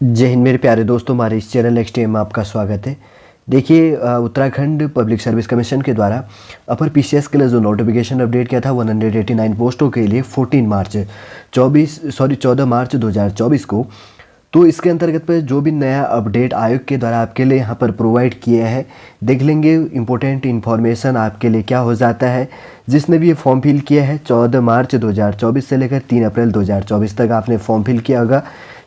जय हिंद मेरे प्यारे दोस्तों, हमारे इस चैनल नेक्स्ट टाइम में आपका स्वागत है। देखिए, उत्तराखंड पब्लिक सर्विस कमीशन के द्वारा अपर पीसीएस के लिए जो नोटिफिकेशन अपडेट किया था 189 पोस्टों के लिए 14 मार्च 2024 को, तो इसके अंतर्गत पे जो भी नया अपडेट आयोग के द्वारा आपके लिए यहाँ पर प्रोवाइड किया है, देख लेंगे इम्पोर्टेंट इन्फॉर्मेशन आपके लिए क्या हो जाता है। जिसने भी ये फॉर्म फिल किया है 14 मार्च 2024 से लेकर 3 अप्रैल 2024 तक आपने फॉर्म फिल किया होगा।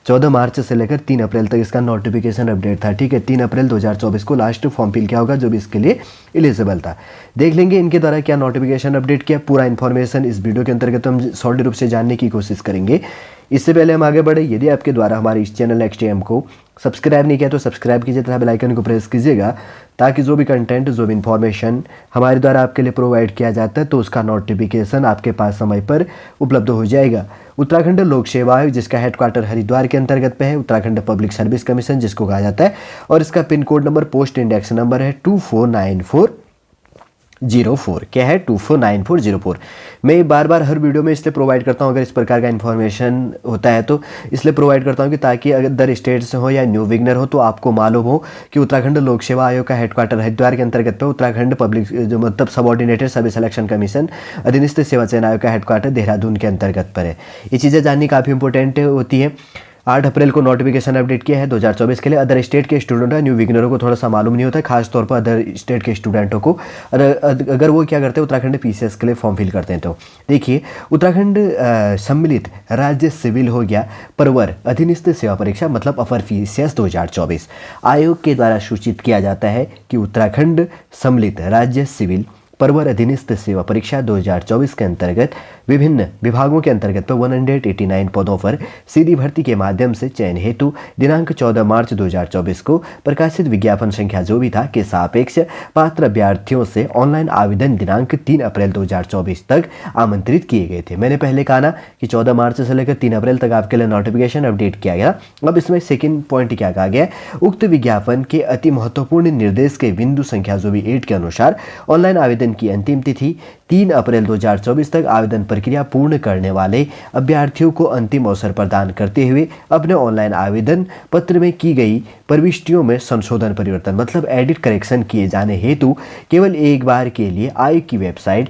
14 मार्च से लेकर 3 अप्रैल तक इसका नोटिफिकेशन अपडेट था, ठीक है। 3 अप्रैल 2024 को लास्ट फॉर्म फिल किया होगा जो भी इसके लिए एलिजिबल था। देख लेंगे इनके द्वारा क्या नोटिफिकेशन अपडेट किया, पूरा इन्फॉर्मेशन इस वीडियो के अंतर्गत हम सॉलिड रूप से जानने की कोशिश करेंगे। इससे पहले हम आगे बढ़े, यदि आपके द्वारा हमारे इस चैनल नेक्स्ट एम को सब्सक्राइब नहीं किया तो सब्सक्राइब कीजिए तथा बेल आइकन को प्रेस कीजिएगा, ताकि जो भी कंटेंट जो भी इन्फॉर्मेशन हमारे द्वारा आपके लिए प्रोवाइड किया जाता है तो उसका नोटिफिकेशन आपके पास समय पर उपलब्ध हो जाएगा। उत्तराखंड लोक सेवा आयोग, जिसका हेडक्वार्टर हरिद्वार के अंतर्गत पे है, उत्तराखंड पब्लिक सर्विस कमीशन जिसको कहा जाता है, और इसका pin code number post index number है 249404। क्या है? 249404। मैं बार बार हर वीडियो में इसलिए प्रोवाइड करता हूँ, अगर इस प्रकार का इन्फॉर्मेशन होता है तो इसलिए प्रोवाइड करता हूँ कि ताकि अगर अदर स्टेट से हो या न्यू बिगनर हो तो आपको मालूम हो कि उत्तराखंड लोक सेवा आयोग का हेडक्वार्टर हरिद्वार के अंतर्गत पे, उत्तराखंड पब्लिक जो मतलब सबऑर्डिनेटेड सर्विस सिलेक्शन कमीशन अधीनस्थ सेवा चयन आयोग का हेडक्वार्टर देहरादून के अंतर्गत पर है। ये चीज़ें जाननी काफ़ी इंपॉर्टेंट होती है। 8 अप्रैल को नोटिफिकेशन अपडेट किया है 2024 के लिए। अदर स्टेट के स्टूडेंट न्यू बिगिनरों को थोड़ा सा मालूम नहीं होता है, खास तौर पर अदर स्टेट के स्टूडेंटों को, अगर वो क्या करते हैं उत्तराखंड पीसीएस के लिए फॉर्म फिल करते हैं। तो देखिए, उत्तराखंड सम्मिलित राज्य सिविल हो गया परवर अधीनस्थ सेवा परीक्षा मतलब अपर पीसीएस 2024 आयोग के द्वारा सूचित किया जाता है कि उत्तराखंड सम्मिलित राज्य सिविल परवर अधीनस्थ सेवा परीक्षा 2024 के अंतर्गत विभिन्न विभागों के अंतर्गत पर 189 पदों पर सीधी भर्ती के माध्यम से चयन हेतु दिनांक 14 मार्च 2024 को प्रकाशित विज्ञापन संख्या जो भी था के सापेक्ष पात्र अभ्यर्थियों से ऑनलाइन आवेदन दिनांक 3 अप्रैल 2024 तक आमंत्रित किए गए थे। मैंने पहले कहा ना कि 14 मार्च से लेकर 3 अप्रैल तक आपके लिए नोटिफिकेशन अपडेट किया गया। अब इसमें सेकेंड पॉइंट क्या कहा गया, उक्त विज्ञापन के अति महत्वपूर्ण निर्देश के बिंदु संख्या जो भी 8 के अनुसार ऑनलाइन आवेदन की अंतिम तिथि 3 अप्रैल 2024 तक आवेदन प्रक्रिया पूर्ण करने वाले अभ्यर्थियों को अंतिम अवसर प्रदान करते हुए अपने ऑनलाइन आवेदन पत्र में की गई प्रविष्टियों में संशोधन परिवर्तन मतलब एडिट करेक्शन किए जाने हेतु केवल एक बार के लिए आयोग की वेबसाइट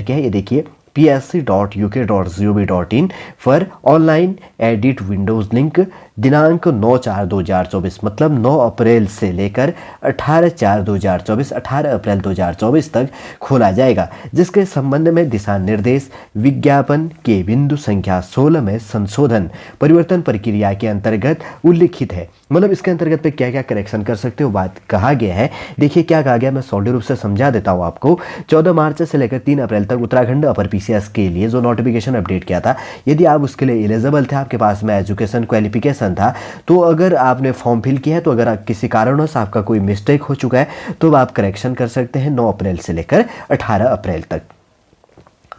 क्या है, ये देखिए psc.uk.gov.in पर ऑनलाइन एडिट विंडोज लिंक दिनांक 9/4/2024 मतलब 9 अप्रैल से लेकर 18/4/2024 18 अप्रैल 2024 तक खोला जाएगा, जिसके संबंध में दिशा निर्देश विज्ञापन के बिंदु संख्या 16 में संशोधन परिवर्तन प्रक्रिया के अंतर्गत उल्लिखित है। मतलब इसके अंतर्गत पे क्या क्या करेक्शन कर सकते हो बात कहा गया है। देखिए क्या कहा गया, मैं सॉलिड रूप से समझा देता हूँ आपको। 14 मार्च से लेकर 3 अप्रैल तक उत्तराखंड अपर पीसीएस के लिए जो नोटिफिकेशन अपडेट किया था, यदि आप उसके लिए एलिजिबल थे, आपके पास में एजुकेशन क्वालिफिकेशन था, तो अगर आपने फॉर्म फिल किया है तो अगर किसी कारणवश आपका कोई मिस्टेक हो चुका है तो आप करेक्शन कर सकते हैं 9 अप्रैल से लेकर 18 अप्रैल तक।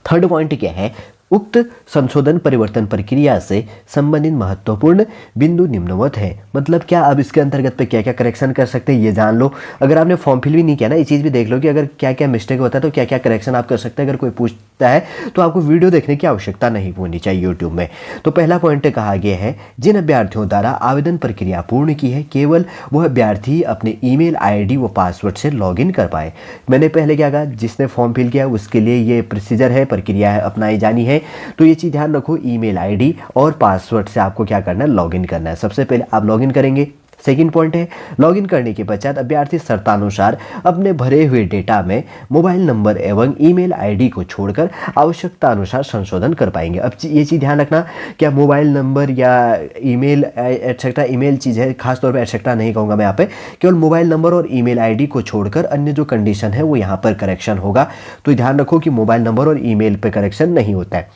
थर्ड पॉइंट क्या है, उक्त संशोधन परिवर्तन प्रक्रिया से संबंधित महत्वपूर्ण बिंदु निम्नवत है। मतलब क्या, अब इसके अंतर्गत पे क्या क्या करेक्शन कर सकते हैं ये जान लो। अगर आपने फॉर्म फिल भी नहीं किया ना, ये चीज़ भी देख लो कि अगर क्या क्या मिस्टेक होता है तो क्या क्या करेक्शन आप कर सकते हैं। अगर कोई पूछता है तो आपको वीडियो देखने की आवश्यकता नहीं होनी चाहिए यूट्यूब में। तो पहला पॉइंट कहा गया है, जिन अभ्यर्थियों द्वारा आवेदन प्रक्रिया पूर्ण की है केवल वह अभ्यर्थी अपने ईमेल आईडी व पासवर्ड से लॉगिन कर पाए। मैंने पहले क्या कहा, जिसने फॉर्म फिल किया उसके लिए ये प्रोसीजर है, प्रक्रिया है, अपनाई जानी है। तो ये चीज़ ध्यान रखो, ईमेल आईडी और पासवर्ड से आपको क्या करना है, लॉगिन करना है। सबसे पहले आप लॉगिन करेंगे। सेकंड पॉइंट है, लॉगिन करने के पश्चात अभ्यर्थी शर्तानुसार अपने भरे हुए डेटा में मोबाइल नंबर एवं ईमेल आईडी को छोड़कर आवश्यकता अनुसार संशोधन कर पाएंगे। अब ये चीज़ ध्यान रखना, क्या मोबाइल नंबर या ईमेल एटसेट्रा, ईमेल चीज़ है, खासतौर पर एटसेट्रा नहीं कहूँगा मैं यहाँ पे, केवल मोबाइल नंबर और ईमेल आईडी को छोड़कर अन्य जो कंडीशन है वो यहाँ पर करेक्शन होगा। तो ध्यान रखो कि मोबाइल नंबर और ईमेल पर करेक्शन नहीं होता है।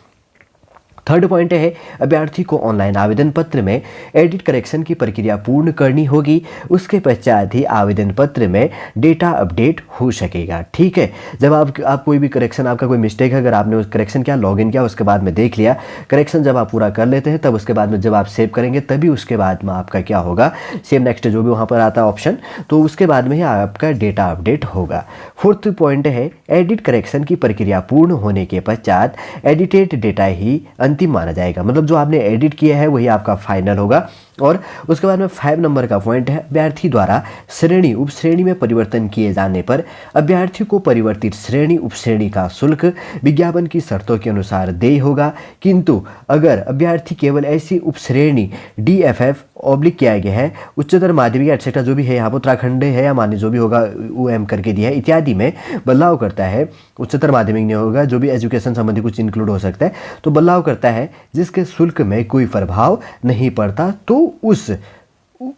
थर्ड पॉइंट है, अभ्यर्थी को ऑनलाइन आवेदन पत्र में एडिट करेक्शन की प्रक्रिया पूर्ण करनी होगी, उसके पश्चात ही आवेदन पत्र में डेटा अपडेट हो सकेगा। ठीक है, जब आप कोई भी करेक्शन, आपका कोई मिस्टेक है, अगर आपने उस करेक्शन किया, लॉगिन किया, उसके बाद में देख लिया करेक्शन, जब आप पूरा कर लेते हैं तब उसके बाद में जब आप सेव करेंगे तभी उसके बाद में आपका क्या होगा, सेव नेक्स्ट जो भी वहाँ पर आता है ऑप्शन, तो उसके बाद में ही आपका डेटा अपडेट होगा। फोर्थ पॉइंट है, एडिट करेक्शन की प्रक्रिया पूर्ण होने के पश्चात एडिटेड डेटा ही अंतिम माना जाएगा। मतलब जो आपने एडिट किया है वही आपका फाइनल होगा। और उसके बाद में 5 नंबर का पॉइंट है, अभ्यर्थी द्वारा श्रेणी उपश्रेणी में परिवर्तन किए जाने पर अभ्यर्थी को परिवर्तित श्रेणी उपश्रेणी का शुल्क विज्ञापन की शर्तों के अनुसार देय होगा। किंतु अगर अभ्यर्थी केवल ऐसी उपश्रेणी DFF ऑब्लिक किया गया है, उच्चतर माध्यमिक एटसेट्रा जो भी है यहाँ पर उत्तराखंड है या मान्य जो भी होगा UM करके दिया है इत्यादि में बदलाव करता है, उच्चतर माध्यमिक नहीं होगा, जो भी एजुकेशन संबंधी कुछ इंक्लूड हो सकता है, तो बदलाव करता है जिसके शुल्क में कोई प्रभाव नहीं पड़ता, तो उस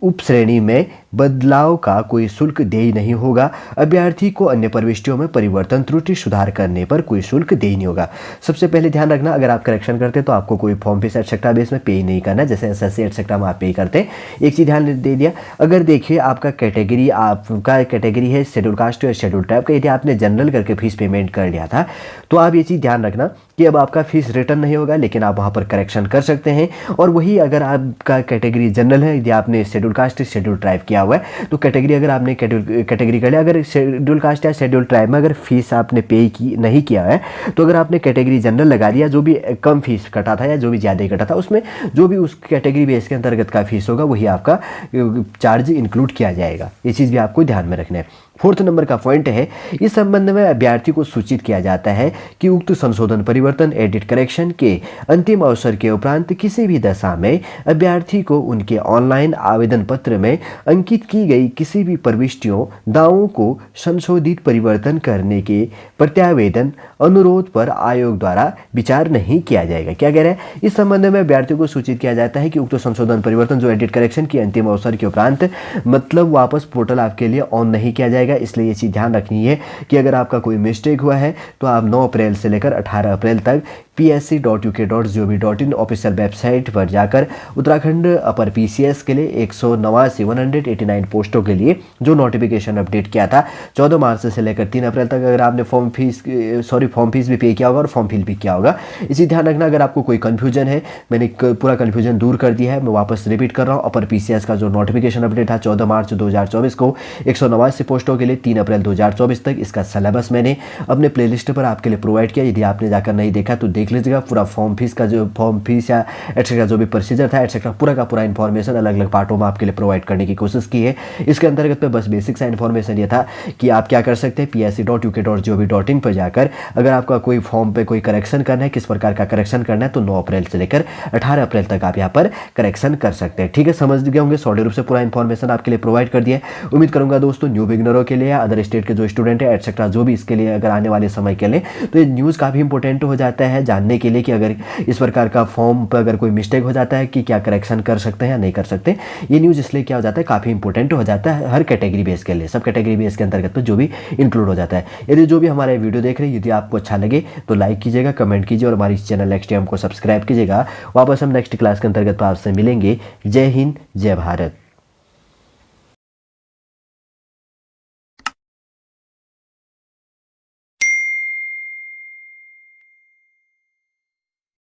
उपश्रेणी में बदलाव का कोई शुल्क देय नहीं होगा। अभ्यर्थी को अन्य प्रविष्टियों में परिवर्तन त्रुटि सुधार करने पर कोई शुल्क देय नहीं होगा। सबसे पहले ध्यान रखना, अगर आप करेक्शन करते तो आपको कोई फॉर्म फीस एटसेट्रा बेस में पे नहीं करना, जैसे SSC एटसेट्रा में आप पे करते हैं। एक चीज़ ध्यान दे दिया, अगर देखिए आपका कैटेगरी है शेड्यूल कास्ट या शेड्यूल ट्राइब का, यदि आपने जनरल करके फीस पेमेंट कर लिया था तो आप ये चीज़ ध्यान रखना कि अब आपका फीस रिटर्न नहीं होगा, लेकिन आप वहाँ पर करेक्शन कर सकते हैं। और वही अगर आपका कैटेगरी जनरल है, यदि आपने शेड्यूल कास्ट शेड्यूल ट्राइब किया हुआ है तो कैटेगरी अगर आपने कैटेगरी कर लिया, अगर शेड्यूल कास्ट या शेड्यूल ट्राइब में अगर फीस आपने पे नहीं किया है तो अगर आपने कैटेगरी जनरल लगा दिया, जो भी कम फीस कटा था या जो भी ज़्यादा कटा था उसमें जो भी उस कैटेगरी बेस के अंतर्गत का फीस होगा वही आपका चार्ज इंक्लूड किया जाएगा। ये चीज़ भी आपको ध्यान में रखना है। 4 नंबर का पॉइंट है, इस संबंध में अभ्यर्थी को सूचित किया जाता है कि उक्त संशोधन परिवर्तन एडिट करेक्शन के अंतिम अवसर के उपरांत किसी भी दशा में अभ्यर्थी को उनके ऑनलाइन आवेदन पत्र में अंकित की गई किसी भी प्रविष्टियों दावों को संशोधित परिवर्तन करने के प्रत्यावेदन अनुरोध पर आयोग द्वारा विचार नहीं किया जाएगा। क्या कह रहा है, इस संबंध में अभ्यर्थी को सूचित किया जाता है कि उक्त संशोधन परिवर्तन जो एडिट करेक्शन के अंतिम अवसर के उपरांत मतलब वापस पोर्टल आपके लिए ऑन नहीं किया जाएगा। इसलिए ये चीज़ ध्यान रखनी है कि अगर आपका कोई मिस्टेक हुआ है तो आप 9 अप्रैल से लेकर 18 अप्रैल तक psc.uk.gov.in ऑफिशियल वेबसाइट पर जाकर उत्तराखंड अपर PCS के लिए 189 पोस्टों के लिए जो नोटिफिकेशन अपडेट किया था 14 मार्च से लेकर 3 अप्रैल तक, अगर आपने फॉर्म फीस भी पे किया होगा और फॉर्म फिल भी किया होगा। इसी ध्यान रखना, अगर आपको कोई कन्फ्यूजन है, मैंने पूरा कन्फ्यूजन दूर कर दिया है, मैं वापस रिपीट कर रहा हूँ। अपर PCS का जो नोटिफिकेशन अपडेट था 14 मार्च 2024 को 189 पोस्टों के लिए 3 अप्रैल 2024 तक, इसका सिलेबस मैंने अपने प्लेलिस्ट पर आपके लिए प्रोवाइड किया। यदि आपने जाकर नहीं देखा तो देख लीजिएगा। पूरा फॉर्म फीस या एटसेट्रा जो भी प्रोसीजर था एटसेट्रा पूरा का पूरा इन्फॉर्मेशन अलग अलग पार्टों में आपके लिए प्रोवाइड करने की कोशिश की है। इसके अंतर्गत पे बस बेसिक सा इन्फॉर्मेशन ये था कि आप क्या कर सकते हैं, psc.uk.gov.in पर जाकर अगर आपका कोई फॉर्म पे कोई करेक्शन करना है, किस प्रकार का करेक्शन करना है, तो 9 अप्रैल से लेकर 18 अप्रैल तक आप यहाँ पर करेक्शन कर सकते हैं। ठीक है, समझ गए होंगे, सॉलिड रूप से पूरा इन्फॉर्मेशन आपके लिए प्रोवाइड कर दिया है। उम्मीद करूंगा दोस्तों न्यू बिगनरों के लिए, अदर स्टेट के जो स्टूडेंट है एटसेट्रा जो भी इसके लिए अगर आने वाले समय के लिए, तो ये न्यूज़ काफ़ी इंपॉर्टेंट हो जाता है जानने के लिए कि अगर इस प्रकार का फॉर्म पर अगर कोई मिस्टेक हो जाता है कि क्या करेक्शन कर सकते हैं या नहीं कर सकते। ये न्यूज़ इसलिए क्या हो जाता है, काफ़ी इंपॉर्टेंट हो जाता है हर कैटेगरी बेस के लिए, सब कैटेगरी बेस के अंतर्गत तो जो भी इंक्लूड हो जाता है। यदि जो भी हमारे वीडियो देख रहे हैं यदि आपको अच्छा लगे तो लाइक कीजिएगा, कमेंट कीजिए और हमारी इस चैनल नेक्स्ट टाइम को सब्सक्राइब कीजिएगा। वापस हम नेक्स्ट क्लास के अंतर्गत आपसे मिलेंगे। जय हिंद, जय भारत।